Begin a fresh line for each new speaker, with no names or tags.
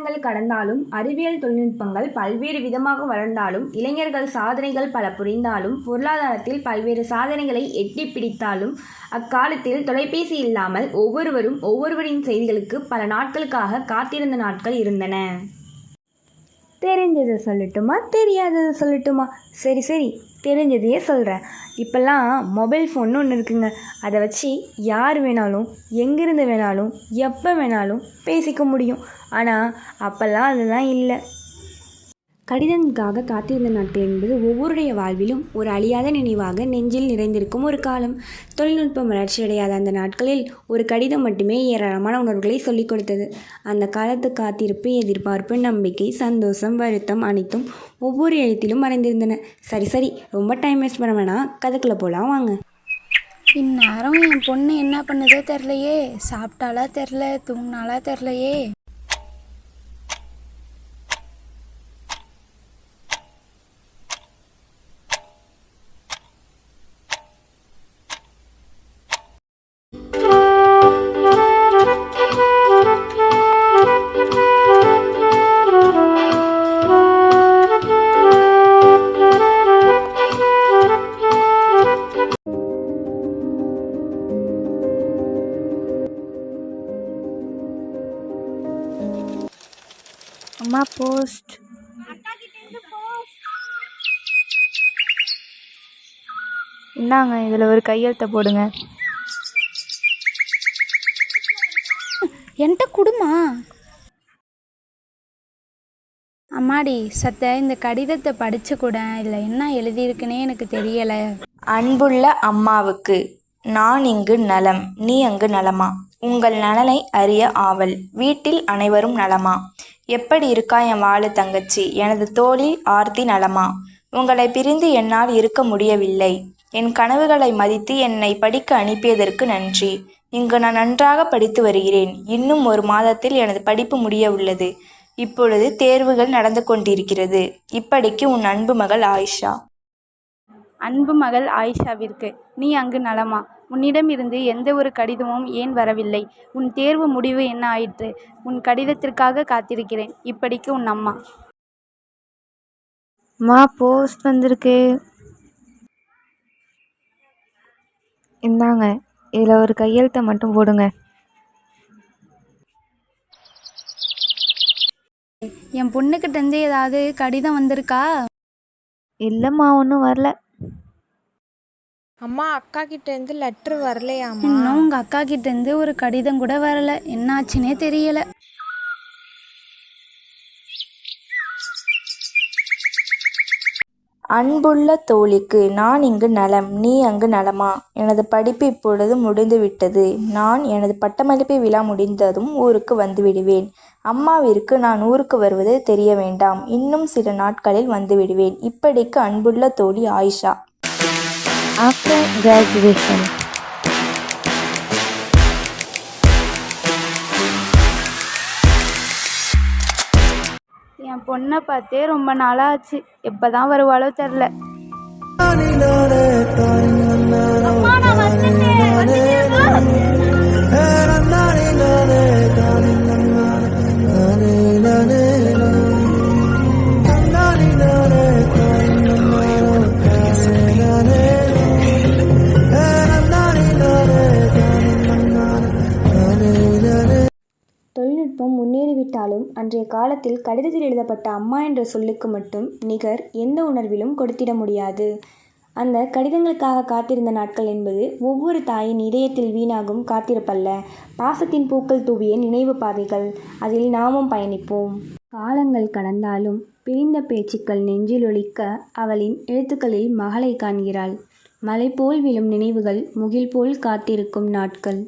காலங்கள் கடந்தாலும் அறிவியல் தொழில்நுட்பங்கள் பல்வேறு விதமாக வளர்ந்தாலும் இளைஞர்கள் சாதனைகள் பல புரிந்தாலும் பொருளாதாரத்தில் பல்வேறு சாதனைகளை எட்டி பிடித்தாலும் அக்காலத்தில் தொலைபேசி இல்லாமல் ஒவ்வொருவரின் செய்திகளுக்கு பல நாட்களுக்காக காத்திருந்த நாட்கள் இருந்தன. தெரிஞ்சதை சொல்லட்டுமா தெரியாததை சொல்லட்டுமா? சரி தெரிஞ்சதையே சொல்கிறேன். இப்போல்லாம் மொபைல் ஃபோன்னு ஒன்று இருக்குங்க. அதை வச்சு யார் வேணாலும் எங்கேருந்து வேணாலும் எப்போ வேணாலும் பேசிக்க முடியும். ஆனால் அப்போல்லாம் அதெல்லாம் இல்லை. கடிதங்களுக்காக காத்திருந்த நாட்கள் என்பது ஒவ்வொருடைய வாழ்விலும் ஒரு அழியாத நினைவாக நெஞ்சில் நிறைந்திருக்கும் ஒரு காலம். தொழில்நுட்பம் வளர்ச்சியடையாத அந்த நாட்களில் ஒரு கடிதம் மட்டுமே ஏராளமான உணர்வுகளை சொல்லிக் கொடுத்தது. அந்த காலத்து காத்திருப்பு, எதிர்பார்ப்பு, நம்பிக்கை, சந்தோஷம், வருத்தம் அனைத்தும் ஒவ்வொரு எழுத்திலும் மறைந்திருந்தன. சரி ரொம்ப டைம் வேஸ்ட் பண்ண வேணாம், கதைக்குள்ளே போகலாம் வாங்க.
இந்நேரம் என் பொண்ணு என்ன பண்ணுதோ தெரிலையே, சாப்பிட்டாலா தெரில, தூங்கினாலா தெரிலையே. அம்மா போஸ்ட். இந்தாங்க, இதில் ஒரு கையெழுத்தை போடுங்க. என்கிட்ட கொடுமா. அம்மாடி சத்த, இந்த கடிதத்தை படிச்சு கூட, இதில் என்ன எழுதியிருக்குன்னே எனக்கு தெரியலை.
அன்புள்ள அம்மாவுக்கு, நான் இங்கு நலம், நீ அங்கு நலமா? உங்கள் நலனை அறிய ஆவல். வீட்டில் அனைவரும் நலமா? எப்படி இருக்கா என் வாழு தங்கச்சி? எனது தோழி ஆர்த்தி நலமா? உங்களை பிரிந்து என்னால் இருக்க முடியவில்லை. என் கனவுகளை மதித்து என்னை படிக்க அனுப்பியதற்கு நன்றி. இங்கு நான் நன்றாக படித்து வருகிறேன். இன்னும் 1 மாதத்தில் எனது படிப்பு முடிய உள்ளது. இப்பொழுது தேர்வுகள் நடந்து கொண்டிருக்கிறது. இப்படிக்கு உன் அன்பு மகள் ஆயிஷா.
அன்பு மகள் ஆயிஷாவிற்கு, நீ அங்கு நலமா? உன்னிடமிருந்து எந்த ஒரு கடிதமும் ஏன் வரவில்லை? உன் தேர்வு முடிவு என்ன ஆயிற்று? உன் கடிதத்திற்காக காத்திருக்கிறேன். இப்படிக்கு உன் அம்மா. போஸ்ட் வந்திருக்கு. இந்தாங்க, இதில் ஒரு கையெழுத்தை மட்டும் போடுங்க. என் பொண்ணுக்கிட்டேருந்து ஏதாவது கடிதம் வந்திருக்கா? இல்லைம்மா, ஒன்றும் வரல.
அம்மா, அக்கா கிட்டேருந்து லெட்ரு வரலையாம்மா?
இன்னும் உங்கள் அக்கா கிட்டேருந்து ஒரு கடிதம் கூட வரல. என்னாச்சுன்னே தெரியலை.
அன்புள்ள தோழிக்கு, நான் இங்கு நலம், நீ அங்கு நலமா? எனது படிப்பு இப்பொழுது முடிந்துவிட்டது. நான் எனது பட்டமளிப்பு விழா முடிந்ததும் ஊருக்கு வந்துவிடுவேன். அம்மாவிற்கு நான் ஊருக்கு வருவது தெரிய வேண்டாம். இன்னும் சில நாட்களில் வந்துவிடுவேன். இப்படிக்கு அன்புள்ள தோழி ஆயிஷா.
After graduation. என் பொண்ணை பார்த்தே ரொம்ப நாளாச்சு. எப்போதான் வருவாளோ தெரில.
தொழில்நுட்பம் முன்னேறிவிட்டாலும் அன்றைய காலத்தில் கடிதத்தில் எழுதப்பட்ட அம்மா என்ற சொல்லுக்கு மட்டும் நிகர் எந்த உணர்விலும் கொடுத்திட முடியாது. அந்த கடிதங்களுக்காக காத்திருந்த நாட்கள் என்பது ஒவ்வொரு தாயின் இதயத்தில் வீணாகும் காத்திருப்பல்ல, பாசத்தின் பூக்கள் தூவிய நினைவு பாதைகள். அதில் நாமும் பயணிப்போம். காலங்கள் கடந்தாலும் பிரிந்த பேச்சுக்கள் நெஞ்சில் ஒலிக்க அவளின் எழுத்துக்களில் மகளை காண்கிறாள். மலை போல் விழும் நினைவுகள், முகில் போல் காத்திருக்கும் நாட்கள்.